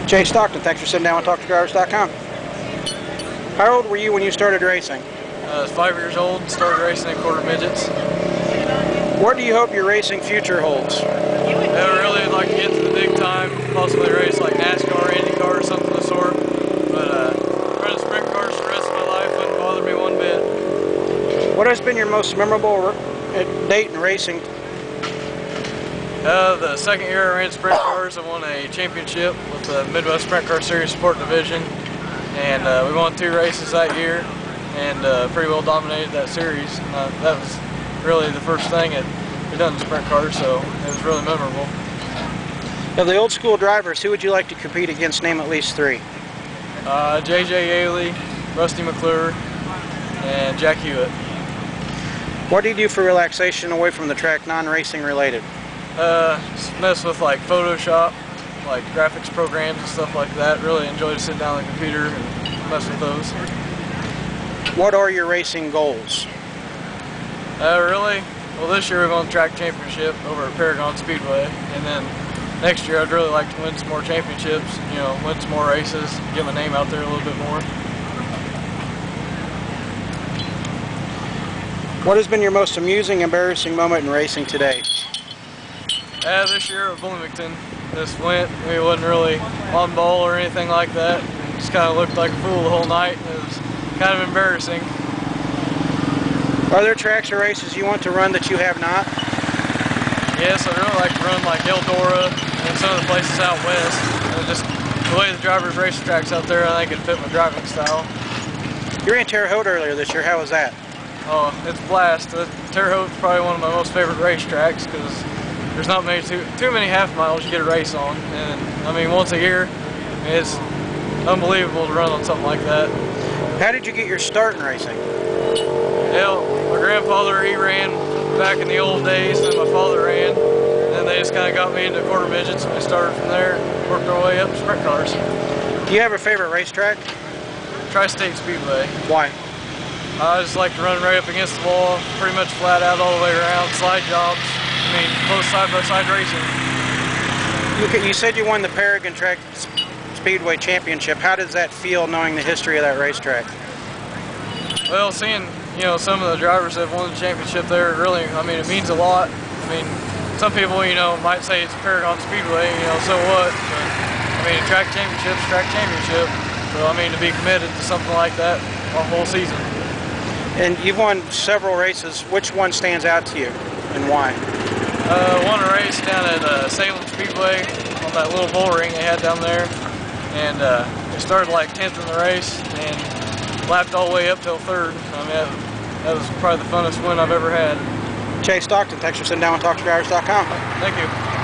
Stockton, thanks for sitting down with TalkToDrivers.com. How old were you when you started racing? I was 5 years old, started racing in quarter midgets. What do you hope your racing future holds? I would really like to get to the big time, possibly race like NASCAR, IndyCar, or something of the sort. But running sprint cars for the rest of my life wouldn't bother me one bit. What has been your most memorable date in racing? The second year I ran sprint cars, I won a championship with the Midwest Sprint Car Series Support Division. And we won 2 races that year and pretty well dominated that series. That was really the first thing we done in sprint cars, so it was really memorable. Of the old school drivers, who would you like to compete against? Name at least 3. J.J. Yaley, Rusty McClure, and Jack Hewitt. What do you do for relaxation away from the track, non-racing related? Mess with like Photoshop, like graphics programs and stuff like that. Really enjoy to sit down on the computer and mess with those. What are your racing goals? Well, this year we're going to track championship over at Paragon Speedway, and then next year I'd really like to win some more championships, win some more races, get my name out there a little bit more. What has been your most amusing, embarrassing moment in racing today? This year at Bloomington, we wasn't really on ball or anything like that. Just kind of looked like a fool the whole night. It was kind of embarrassing. Are there tracks or races you want to run that you have not? Yes, I'd really like to run like Eldora and some of the places out west. Just the way the drivers race the tracks out there, I think it'd fit my driving style. You ran Terre Haute earlier this year. How was that? Oh, it's a blast. Terre Haute is probably one of my most favorite racetracks because there's not too many half miles you get a race on. And I mean, once a year, it's unbelievable to run on something like that. How did you get your start in racing? Hell, my grandfather, he ran back in the old days, and my father ran, and then they just kind of got me into quarter midgets, and we started from there and worked our way up to sprint cars. Do you have a favorite racetrack? Tri-State Speedway. Why? I just like to run right up against the wall, pretty much flat out all the way around, slide jobs, close side-by-side racing. You said you won the Paragon Track Speedway Championship. How does that feel, knowing the history of that racetrack? Well, seeing some of the drivers that have won the championship there, really, it means a lot. Some people, might say it's Paragon Speedway, so what? But, track championship's track championship. So, to be committed to something like that a whole season. And you've won several races. Which one stands out to you, and why? Won a race down at Salem Speedway on that little bull ring they had down there, and we started like 10th in the race and lapped all the way up till 3rd. That was probably the funnest win I've ever had. Stockton, thanks for sitting down with TalkToDrivers.com. Thank you.